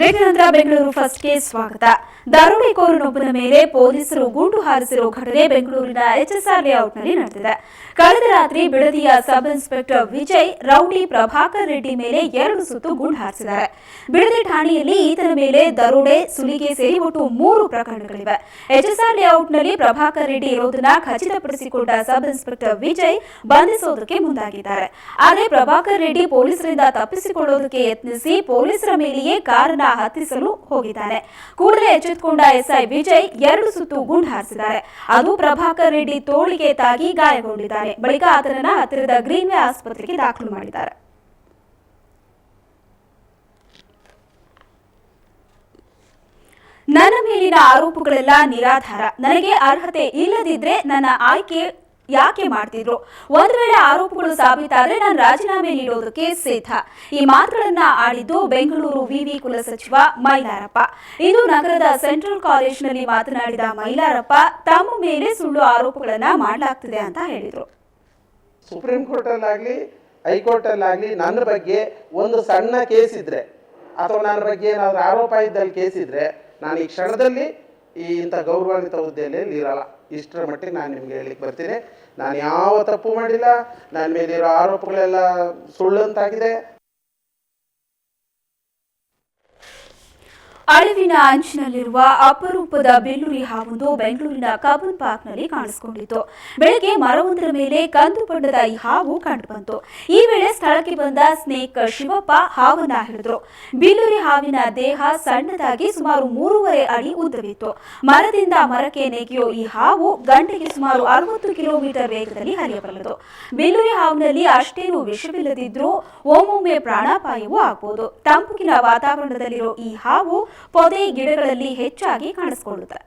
ರೇಖಾನಂತರ ಬೆಂಗಳೂರು ಫಸ್ಟ್ಗೆ ಸ್ವಾಗತ. ದರೋಡೆಕೋರನೊಬ್ಬನ ಮೇಲೆ ಪೊಲೀಸರು ಗುಂಡು ಹಾರಿಸಿರುವ ಘಟನೆ ಬೆಂಗಳೂರಿನ ಎಚ್ಎಸ್ಆರ್ ಲೇಔಟ್ನಲ್ಲಿ ನಡೆದಿದೆ. ಕಳೆದ ರಾತ್ರಿ ಬಿಡದಿಯ sub inspector Vijay rowdy Prabhakar Reddy ಮೇಲೆ 2 ಸುತ್ತು ಗುಂಡು ಹಾರಿಸಿದ್ದಾರೆ. ಬಿಡದಿ ಠಾಣೆಯಲ್ಲಿ ಈತನ ಮೇಲೆ ದರೋಡೆ, ಸುಲಿಗೆ ಸೇರಿ ಒಟ್ಟು 3 ಪ್ರಕರಣಗಳಿವೆ. ಎಚ್ಎಸ್ಆರ್ ಲೇಔಟ್ನಲ್ಲಿ ಪ್ರಭಾಕರ್ ರೆಡ್ಡಿ ಇರೋದನ್ನ ಖಚಿತಪಡಿಸಿಕೊಂಡ ಸಬ್ ಇನ್ಸ್ಪೆಕ್ಟರ್ ವಿಜಯ್ ಬಂಧಿಸೋದಕ್ಕೆ ಮುಂದಾಗಿದ್ದಾರೆ. ಆದರೆ ಪ್ರಭಾಕರ್ ರೆಡ್ಡಿ ಪೊಲೀಸರಿಂದ ತಪ್ಪಿಸಿಕೊಳ್ಳೋದಕ್ಕೆ ಯತ್ನಿಸಿ ಪೊಲೀಸರ ಮೇಲೆಯೇ ಕಾರನ್ನ ಹತ್ತಿಸಲು ಹೋಗಿದ್ದಾನೆ. ಕೂಡಲೇ ಎಚ್ಚೆತ್ತುಕೊಂಡ ಎಸ್ಐ ವಿಜಯ್ 2 ಸುತ್ತು ಗುಂಡು ಹಾರಿಸಿದ್ದಾರೆ. ಅದು ಪ್ರಭಾಕರ್ ರೆಡ್ಡಿ ತೋಳಿಗೆ ತಾಗಿ ಗಾಯಗೊಂಡಿದ್ದಾನೆ. ಬಳಿಕ ಆತನನ್ನ ಹತ್ತಿರದ ಗ್ರೀನ್ವೇ ಆಸ್ಪತ್ರೆಗೆ ದಾಖಲು ಮಾಡಿದ್ದಾರೆ. ನನ್ನ ಮೇಲಿನ ಆರೋಪಗಳೆಲ್ಲ ನಿರಾಧಾರ. ನನಗೆ ಅರ್ಹತೆ ಇಲ್ಲದಿದ್ರೆ ನನ್ನ ಆಯ್ಕೆ ಯಾಕೆ ಮಾಡ್ತಿದ್ರು? ಒಂದು ವೇಳೆ ಆರೋಪಗಳು ಸಾಬೀತಾದ್ರೆ ನಾನು ರಾಜೀನಾಮೆ ನೀಡೋದಕ್ಕೆ ಸಿದ್ಧ. ಈ ಮಾತುಗಳನ್ನ ಆಡಿದ್ದು ಬೆಂಗಳೂರು ವಿವಿ ಕುಲಸಚಿವ ಮೈಲಾರಪ್ಪ. ಇಂದು ನಗರದ ಸೆಂಟ್ರಲ್ ಕಾಲೇಜಿನಲ್ಲಿ ಮಾತನಾಡಿದ ಮೈಲಾರಪ್ಪ, ತಮ್ಮ ಮೇಲೆ ಸುಳ್ಳು ಆರೋಪಗಳನ್ನ ಮಾಡಲಾಗ್ತಿದೆ ಅಂತ ಹೇಳಿದ್ರು. ಸುಪ್ರೀಂ ಕೋರ್ಟ್ ಅಲ್ಲಾಗ್ಲಿ, ಹೈಕೋರ್ಟ್ ಅಲ್ಲಾಗ್ಲಿ ನನ್ನ ಬಗ್ಗೆ ಒಂದು ಸಣ್ಣ ಕೇಸ್ ಇದ್ರೆ ಅಥವಾ ನನ್ನ ಬಗ್ಗೆ ಏನಾದ್ರೂ ಆರೋಪ ಇದ್ದಲ್ಲಿ ಕೇಸ್ ಇದ್ರೆ ನಾನು ಈ ಕ್ಷಣದಲ್ಲಿ ಇಂಥ ಗೌರವಾನ್ವಿತ ಹುದ್ದೆಯಲ್ಲಿ ಇರಲ್ಲ. ಇಷ್ಟರ ಮಟ್ಟಿಗೆ ನಾನು ನಿಮ್ಗೆ ಹೇಳಲಿಕ್ಕೆ ಬರ್ತೀನಿ. ನಾನು ಯಾವ ತಪ್ಪು ಮಾಡಿಲ್ಲ. ನನ್ನ ಮೇಲಿರೋ ಆರೋಪಗಳೆಲ್ಲ ಸುಳ್ಳಂತಾಗಿದೆ. ಅಳಿವಿನ ಅಂಚಿನಲ್ಲಿರುವ ಅಪರೂಪದ ಬಿಲ್ಲುರಿ ಹಾವೊಂದು ಬೆಂಗಳೂರಿನ ಕಬ್ಬನ್ ಪಾರ್ಕ್ನಲ್ಲಿ ಕಾಣಿಸಿಕೊಂಡಿತ್ತು. ಬೆಳಗ್ಗೆ ಮರವೊಂದರ ಮೇಲೆ ಕಂದು ಬಣ್ಣದ ಈ ಹಾವು ಕಂಡುಬಂತು. ಈ ವೇಳೆ ಸ್ಥಳಕ್ಕೆ ಬಂದ ಸ್ನೇಕ್ ಶಿವಪ್ಪ ಹಾವನ್ನ ಹಿಡಿದ್ರು. ಬಿಲ್ಲುರಿ ಹಾವಿನ ದೇಹ ಸಣ್ಣದಾಗಿ ಸುಮಾರು 3.5 ಅಡಿ ಉದ್ದವಿತ್ತು. ಮರದಿಂದ ಮರಕ್ಕೆ ನೆಗೆಯೋ ಈ ಹಾವು ಗಂಟೆಗೆ ಸುಮಾರು 60 ಕಿಲೋಮೀಟರ್ ವೇಗದಲ್ಲಿ ಹರಿಯಬಲ್ಲದು. ಬಿಲ್ಲುರಿ ಹಾವಿನಲ್ಲಿ ಅಷ್ಟೇನು ವಿಷವಿಲ್ಲದಿದ್ರೂ ಒಮ್ಮೊಮ್ಮೆ ಪ್ರಾಣಾಪಾಯವೂ ಆಗಬಹುದು. ತಂಪುಗಿನ ವಾತಾವರಣದಲ್ಲಿರೋ ಈ ಹಾವು ಪೊದೆ ಗಿಡಗಳಲ್ಲಿ ಹೆಚ್ಚಾಗಿ ಕಾಣಿಸಿಕೊಳ್ಳುತ್ತೆ.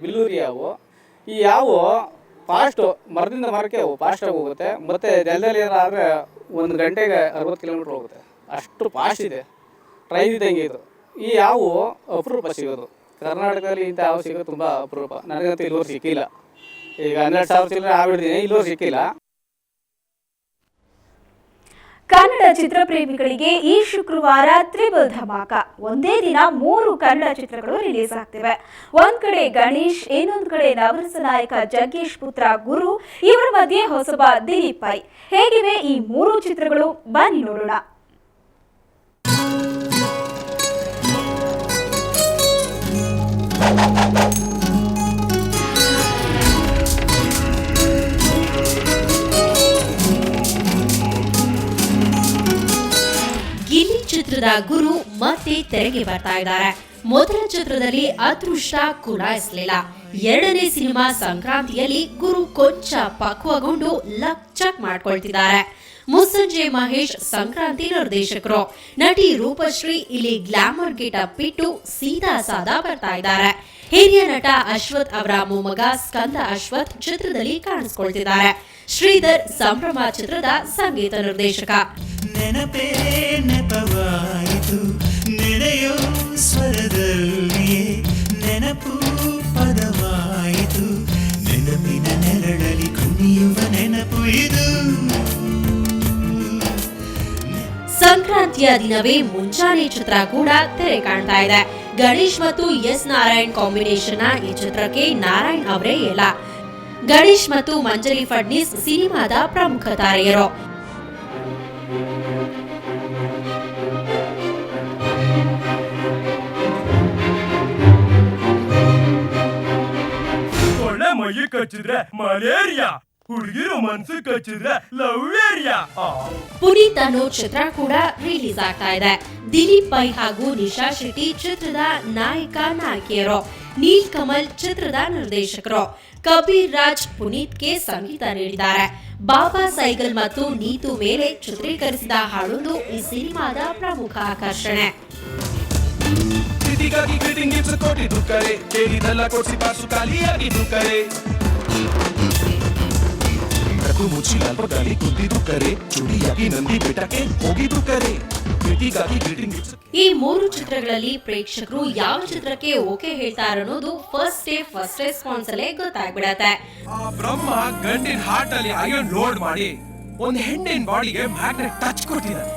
ಬಿಲ್ಲೂರಿ ಹಾವು. ಈ ಹಾವು ಫಾಸ್ಟ್ ಮರದಿಂದ ಮರಕ್ಕೆ ಫಾಸ್ಟಾಗಿ ಹೋಗುತ್ತೆ. ಮತ್ತು ನೆಲದಲ್ಲಿ ಏನಾದರೆ 1 ಗಂಟೆಗೆ 60 ಕಿಲೋಮೀಟ್ರ್ ಹೋಗುತ್ತೆ. ಅಷ್ಟು ಫಾಸ್ಟ್ ಇದೆ. ಟ್ರೈನ್ ಇದ್ದಂಗೆ ಇದು. ಈ ಹಾವು ಅಪರೂಪ ಸಿಗೋದು. ಕರ್ನಾಟಕದಲ್ಲಿ ಇಂಥ ಹಾವು ಸಿಗೋದು ತುಂಬ ಅಪರೂಪ. ನನಗಂತೂ ಇಲ್ಲಿವರೆಗೂ ಸಿಕ್ಕಿಲ್ಲ. ಈಗ 12,000 ಚಿಲ್ಲರೆ ಹಾವಿಡ್ತೀನಿ, ಇಲ್ಲಿವರೆಗೂ ಸಿಕ್ಕಿಲ್ಲ. ಕನ್ನಡ ಚಿತ್ರಪ್ರೇಮಿಗಳಿಗೆ ಈ ಶುಕ್ರವಾರ ತ್ರಿಬಲ್ ಧಮಾಕ. ಒಂದೇ ದಿನ 3 ಕನ್ನಡ ಚಿತ್ರಗಳು ರಿಲೀಸ್ ಆಗ್ತಿವೆ. ಒಂದ್ ಕಡೆ ಗಣೇಶ್, ಇನ್ನೊಂದು ಕಡೆ ನವರಸ ನಾಯಕ ಜಗ್ಗೇಶ್ ಪುತ್ರ ಗುರು, ಇವರ ಮಧ್ಯೆ ಹೊಸಬ ದಿಲೀಪ್ ಪೈ. ಹೇಗಿವೆ ಈ 3 ಚಿತ್ರಗಳು? ಬನ್ನಿ ನೋಡೋಣ. ಗಿಲ್ಲಿ ಚಿತ್ರದ ಗುರು ಮತ್ತೆ ತೆರೆಗೆ ಬರ್ತಾ ಇದ್ದಾರೆ. ಮೊದಲ ಚಿತ್ರದಲ್ಲಿ ಅದೃಷ್ಟ ಕುಲಾಯಿಸಲಿಲ್ಲ. 2ನೇ ಸಿನಿಮಾ ಸಂಕ್ರಾಂತಿಯಲ್ಲಿ ಗುರು ಕೊಂಚ ಪಕ್ವಗೊಂಡು ಲಕ್ ಮಾಡ್ಕೊಳ್ತಿದ್ದಾರೆ. ಮುಸ್ಸಂಜೆ ಮಹೇಶ್ ಸಂಕ್ರಾಂತಿ ನಿರ್ದೇಶಕರು. ನಟಿ ರೂಪಶ್ರೀ ಇಲ್ಲಿ ಗ್ಲಾಮರ್ ಗೆಟಪ್ ಬಿಟ್ಟು ಸೀದಾ ಸಾದಾ ಬರ್ತಾ ಇದ್ದಾರೆ. ಹಿರಿಯ ನಟ ಅಶ್ವಥ್ ಅವರ ಮೊಮ್ಮಗ ಸ್ಕಂದ ಅಶ್ವಥ್ ಚಿತ್ರದಲ್ಲಿ ಕಾಣಿಸಿಕೊಳ್ತಿದ್ದಾರೆ. ಶ್ರೀಧರ್ ಸಂಭ್ರಮ ಚಿತ್ರದ ಸಂಗೀತ ನಿರ್ದೇಶಕ. ನೆನಪೇ ನೆಪವಾಯಿತು ನೆನೆಯೋ ಸ್ವರದಲ್ಲಿಯೇ ನೆನಪು ಪದವಾಯಿತು ನೆನಪಿನ ನೆರಳಲಿ ಕುಣಿಯುವ ನೆನಪು ಇದು. ಸಂಕ್ರಾಂತಿಯ ದಿನವೇ ಮುಂಚಾನೆ ಚಿತ್ರ ಕೂಡ ತೆರೆ ಕಾಣ್ತಾ ಇದೆ. ಗಣೇಶ್ ಮತ್ತು ಎಸ್ ನಾರಾಯಣ್ ಕಾಂಬಿನೇಷನ್ ಈ ಚಿತ್ರಕ್ಕೆ ನಾರಾಯಣ್ ಅವರೇ ಇಲ್ಲ. ಗಣೇಶ್ ಮತ್ತು ಮಂಜರಿ ಫಡ್ನೀಸ್ ಸಿನಿಮಾದ ಪ್ರಮುಖ ತಾರೆಯರು. ಮೈ ಕಚ್ಚಿದ್ರೆ ಮಲೇರಿಯಾ, ಹುಡುಗಿರು ಮನ್ಸು ಕಚ್ಚಿದ್ರೆ ಲವ್ವೇರಿಯಾ. ಪುನೀತ್ ಅನ್ನೋ ಚಿತ್ರ ಕೂಡ ರಿಲೀಸ್ ಆಗ್ತಾ ಇದೆ. ದಿಲೀಪ್ ಪೈ ಹಾಗೂ ನಿಶಾ ಶೆಟ್ಟಿ ಚಿತ್ರದ ನಾಯಕ ನಾಯಕಿಯರು. ನೀಲ್ ಕಮಲ್ ಚಿತ್ರದ ನಿರ್ದೇಶಕರು. ಕಬೀರ್ ರಾಜ್ ಪುನೀತ್ಗೆ ಸಂಗೀತ ನೀಡಿದ್ದಾರೆ. ಬಾಬಾ ಸೈಗಲ್ ಮತ್ತು ನೀತು ಮೇಲೆ ಚಿತ್ರೀಕರಿಸಿದ ಹಾಡೊಂದು ಈ ಸಿನಿಮಾದ ಪ್ರಮುಖ ಆಕರ್ಷಣೆ. ನಕ್ಕು ಮುಚ್ಚಿ ಲಾಲ್ಪಗಾಲಿ ಕುಂದಿದ್ದು ಕರೆ ಚುಡಿಯಾಗಿ ನಂದಿ ಬೆಟ್ಟಕ್ಕೆ ಹೋಗಿದ್ದು ಕರೆ ಪ್ರೀತಿಗಾಗಿ ಗ್ರೀಟಿಂಗ್. ಈ 3 ಚಿತ್ರಗಳಲ್ಲಿ ಪ್ರೇಕ್ಷಕರು ಯಾವ ಚಿತ್ರಕ್ಕೆ ಓಕೆ ಹೇಳ್ತಾರೆ ಅನ್ನೋದು ಫಸ್ಟ್ ರೆಸ್ಪಾನ್ಸ್ ಅಲ್ಲೇ ಗೊತ್ತಾಗ್ಬಿಡತ್ತೆ. ಆ ಬ್ರಹ್ಮ ಗಂಡಿನ ಹಾರ್ಟ್ ಅಲ್ಲಿ ಅಯನ್ ಲೋಡ್ ಮಾಡಿ ಒಂದು ಹೆಣ್ಣಿನ ಬಾಡಿಗೆ ಮ್ಯಾಗ್ನೆಟ್ ಟಚ್ ಕೊಟ್ಟಿದ್ದಾನೆ.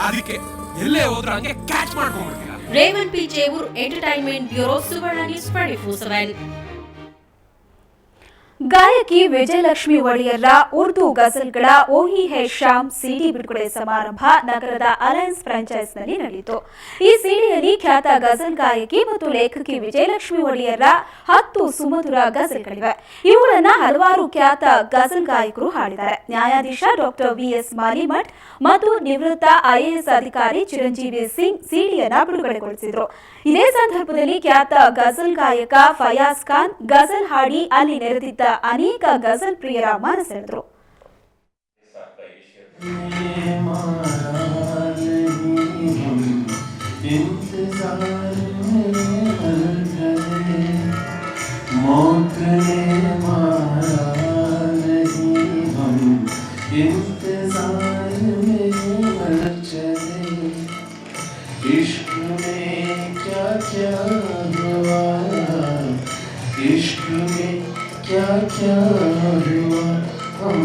ಅದಕ್ಕೆ ಎಲ್ಲೇ ಹೋದ್ರೂ ಹಂಗೆ ಕ್ಯಾಚ್ ಮಾಡ್ಕೊಂಡ್ಬಿಡ್ತೀರ. Revan P Jevoor, entertainment bureau, Suvarna news 24/7. ಗಾಯಕಿ ವಿಜಯಲಕ್ಷ್ಮಿ ಒಡೆಯರ್ರ ಉರ್ದು ಗಜಲ್ಗಳ ಓಹಿ ಹೈ ಶಾಮ್ ಸಿಡಿ ಬಿಡುಗಡೆ ಸಮಾರಂಭ ನಗರದ ಅಲಯನ್ಸ್ ಫ್ರಾಂಚೈಸ್ನಲ್ಲಿ ನಡೆಯಿತು. ಈ ಸಿಡಿಯಲ್ಲಿ ಖ್ಯಾತ ಗಜಲ್ ಗಾಯಕಿ ಮತ್ತು ಲೇಖಕಿ ವಿಜಯಲಕ್ಷ್ಮಿ ಒಡೆಯರ್ರ 10 ಸುಮಧುರ ಗಜಲ್ಗಳಿವೆ. ಇವುಗಳನ್ನು ಹಲವಾರು ಖ್ಯಾತ ಗಜಲ್ ಗಾಯಕರು ಹಾಡಿದ್ದಾರೆ. ನ್ಯಾಯಾಧೀಶ ಡಾಕ್ಟರ್ ವಿಎಸ್ ಮಾಲಿಮಠ್ ಮತ್ತು ನಿವೃತ್ತ ಐಎಎಸ್ ಅಧಿಕಾರಿ ಚಿರಂಜೀವಿ ಸಿಂಗ್ ಸಿಡಿಯನ್ನು ಬಿಡುಗಡೆಗೊಳಿಸಿದರು. ಇದೇ ಸಂದರ್ಭದಲ್ಲಿ ಖ್ಯಾತ ಗಜಲ್ ಗಾಯಕ ಫಯಾಜ್ ಖಾನ್ ಗಜಲ್ ಹಾಡಿ ಅಲ್ಲಿ ನೆರೆದಿದ್ದ ಅನೇಕ ಗಜಲ್ ಪ್ರಿಯರ ಮನಸೆಳೆದರು. क्या क्या हुआ हम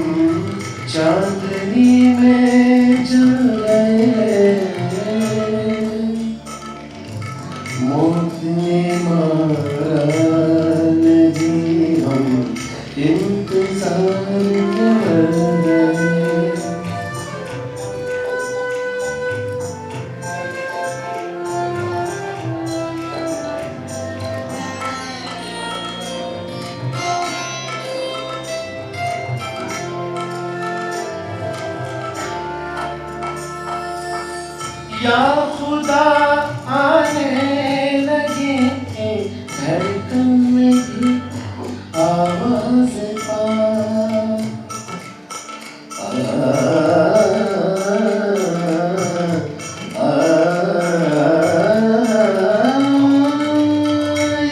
चांदनी में जल गए मौत ने मारा नहीं हम इंतजार कर गए. या खुदा आने लगी धड़कन में भी आवाज़ पा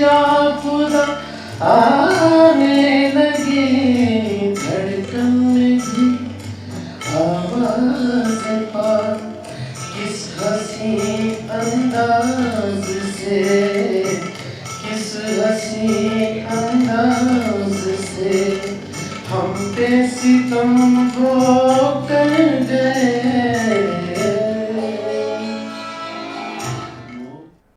या खुदा आने लगी धड़कन में भी आवाज़ पा. किस हसी अंदाज से किस हसी अंदाज से हम पे सितम को